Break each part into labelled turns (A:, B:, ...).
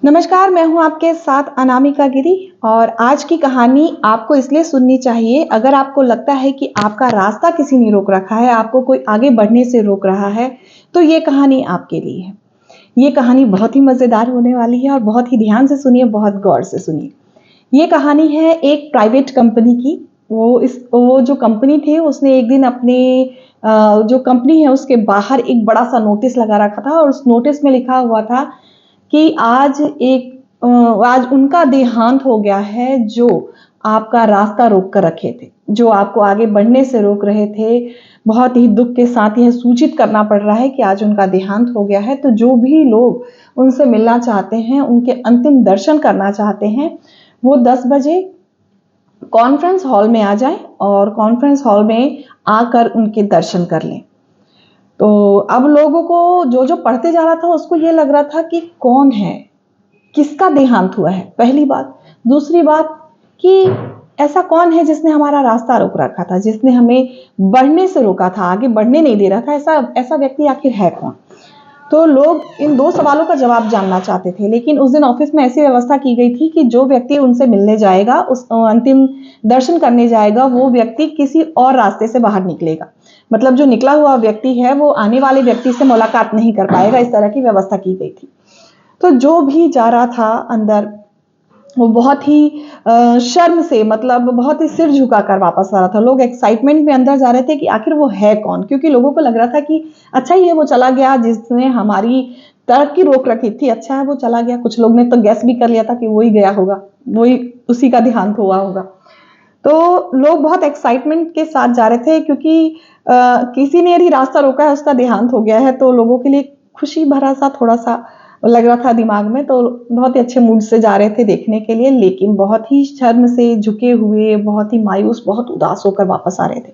A: नमस्कार, मैं हूँ आपके साथ अनामिका गिरी और आज की कहानी आपको इसलिए सुननी चाहिए अगर आपको लगता है कि आपका रास्ता किसी ने रोक रखा है, आपको कोई आगे बढ़ने से रोक रहा है, तो ये कहानी आपके लिए है। ये कहानी बहुत ही मज़ेदार होने वाली है और बहुत ही ध्यान से सुनिए, बहुत गौर से सुनिए। ये कहानी है एक प्राइवेट कंपनी की। वो जो कंपनी थे उसने एक दिन अपने जो कंपनी है उसके बाहर एक बड़ा-सा नोटिस लगा रखा था और उस नोटिस में लिखा हुआ था कि आज उनका देहांत हो गया है जो आपका रास्ता रोक कर रखे थे, जो आपको आगे बढ़ने से रोक रहे थे। बहुत ही दुख के साथ यह सूचित करना पड़ रहा है कि आज उनका देहांत हो गया है। तो जो भी लोग उनसे मिलना चाहते हैं, उनके अंतिम दर्शन करना चाहते हैं, वो 10 बजे कॉन्फ्रेंस हॉल में आ जाएं और कॉन्फ्रेंस हॉल में आकर उनके दर्शन कर लें। तो अब लोगों को जो जो पढ़ते जा रहा था उसको ये लग रहा था कि कौन है, किसका देहांत हुआ है, पहली बात। दूसरी बात कि ऐसा कौन है जिसने हमारा रास्ता रोक रखा था, जिसने हमें बढ़ने से रोका था, आगे बढ़ने नहीं दे रहा था। ऐसा ऐसा व्यक्ति आखिर है कौन? तो लोग इन दो सवालों का जवाब जानना चाहते थे, लेकिन उस दिन ऑफिस में ऐसी व्यवस्था की गई थी कि जो व्यक्ति उनसे मिलने जाएगा, उस अंतिम दर्शन करने जाएगा, वो व्यक्ति किसी और रास्ते से बाहर निकलेगा। मतलब जो निकला हुआ व्यक्ति है वो आने वाले व्यक्ति से मुलाकात नहीं कर पाएगा, इस तरह की व्यवस्था की गई थी। तो जो भी जा रहा था अंदर, वो बहुत ही शर्म से, मतलब बहुत ही सिर झुकाकर वापस आ रहा था। लोग एक्साइटमेंट में अंदर जा रहे थे कि आखिर वो है कौन, क्योंकि लोगों को लग रहा था कि अच्छा ये वो चला गया जिसने हमारी तरक्की रोक रखी थी, अच्छा है वो चला गया। कुछ लोग ने तो गैस भी कर लिया था कि वही गया होगा, वही उसी का देहांत हुआ होगा। तो लोग बहुत एक्साइटमेंट के साथ जा रहे थे क्योंकि किसी ने यदि रास्ता रोका है, उसका देहांत हो गया है, तो लोगों के लिए खुशी भरा सा थोड़ा सा लग रहा था दिमाग में। तो बहुत ही अच्छे मूड से जा रहे थे देखने के लिए, लेकिन बहुत ही शर्म से झुके हुए, बहुत ही मायूस, बहुत उदास होकर वापस आ रहे थे।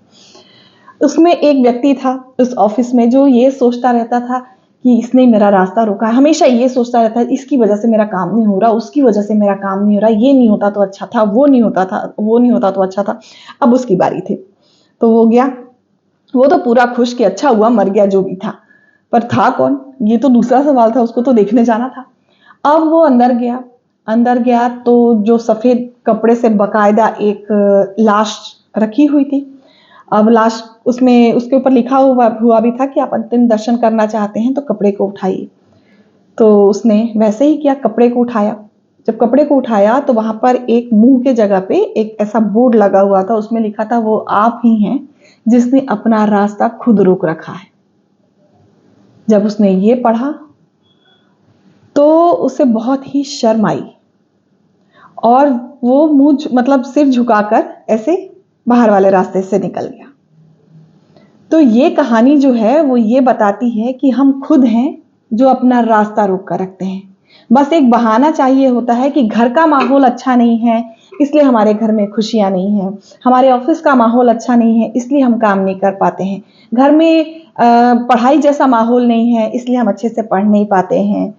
A: उसमें एक व्यक्ति था उस ऑफिस में जो ये सोचता रहता था कि इसने मेरा रास्ता रोका है। हमेशा ये सोचता रहता है इसकी वजह से मेरा काम नहीं हो रहा, उसकी वजह से मेरा काम नहीं हो रहा, ये नहीं होता तो अच्छा था, वो नहीं होता था, वो नहीं होता तो अच्छा था। अब उसकी बारी थी, तो वो गया। वो तो पूरा खुश कि अच्छा हुआ मर गया जो भी था, पर था कौन, ये तो दूसरा सवाल था, उसको तो देखने जाना था। अब वो अंदर गया तो जो सफेद कपड़े से बकायदा एक लाश रखी हुई थी। अब लाश, उसमें उसके ऊपर लिखा हुआ भी था कि आप अंतिम दर्शन करना चाहते हैं तो कपड़े को उठाइए। तो उसने वैसे ही किया, कपड़े को उठाया। जब कपड़े को उठाया तो वहां पर एक मुंह के जगह पे एक ऐसा बोर्ड लगा हुआ था, उसमें लिखा था वो आप ही हैं जिसने अपना रास्ता खुद रोक रखा है। जब उसने ये पढ़ा तो उसे बहुत ही शर्म आई और वो मुंह, मतलब सिर झुकाकर ऐसे बाहर वाले रास्ते से निकल गया। तो ये कहानी जो है वो ये बताती है कि हम खुद हैं जो अपना रास्ता रोक कर रखते हैं। बस एक बहाना चाहिए होता है कि घर का माहौल अच्छा नहीं है इसलिए हमारे घर में खुशियां नहीं है, हमारे ऑफिस का माहौल अच्छा नहीं है इसलिए हम काम नहीं कर पाते हैं, घर में पढ़ाई जैसा माहौल नहीं है इसलिए हम अच्छे से पढ़ नहीं पाते हैं,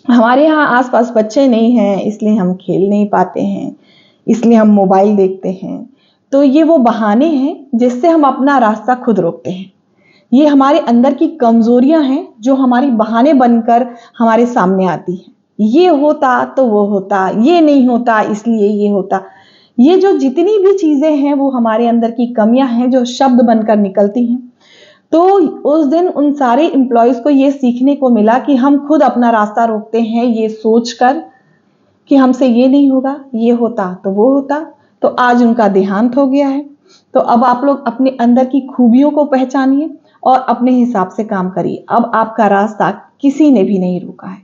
A: हमारे यहाँ आसपास बच्चे नहीं हैं इसलिए हम खेल नहीं पाते हैं, इसलिए हम मोबाइल देखते हैं। तो ये वो बहाने हैं जिससे हम अपना रास्ता खुद रोकते हैं। ये हमारे अंदर की कमजोरियां हैं जो हमारी बहाने बनकर हमारे सामने आती हैं। ये होता तो वो होता, ये नहीं होता इसलिए ये होता। ये जो जितनी भी चीजें हैं वो हमारे अंदर की कमियां हैं जो शब्द बनकर निकलती हैं। तो उस दिन उन सारे एम्प्लॉयज को ये सीखने को मिला कि हम खुद अपना रास्ता रोकते हैं ये सोचकर कि हमसे ये नहीं होगा, ये होता तो वो होता। तो आज उनका देहांत हो गया है। तो अब आप लोग अपने अंदर की खूबियों को पहचानिए और अपने हिसाब से काम करिए। अब आपका रास्ता किसी ने भी नहीं रोका है।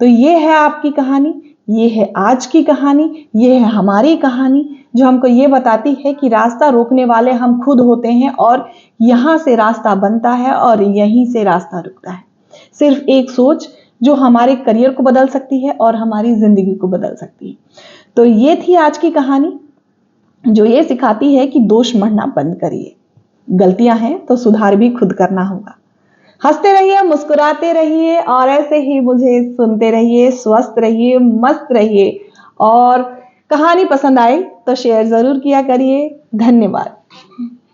A: तो ये है आपकी कहानी, ये है आज की कहानी, ये है हमारी कहानी जो हमको ये बताती है कि रास्ता रोकने वाले हम खुद होते हैं और यहाँ से रास्ता बनता है और यहीं से रास्ता रुकता है। सिर्फ एक सोच जो हमारे करियर को बदल सकती है और हमारी जिंदगी को बदल सकती है। तो ये थी आज की कहानी जो ये सिखाती है कि दोष मढ़ना बंद करिए, गलतियां हैं तो सुधार भी खुद करना होगा। हंसते रहिए, मुस्कुराते रहिए और ऐसे ही मुझे सुनते रहिए। स्वस्थ रहिए, मस्त रहिए और कहानी पसंद आए तो शेयर जरूर किया करिए। धन्यवाद।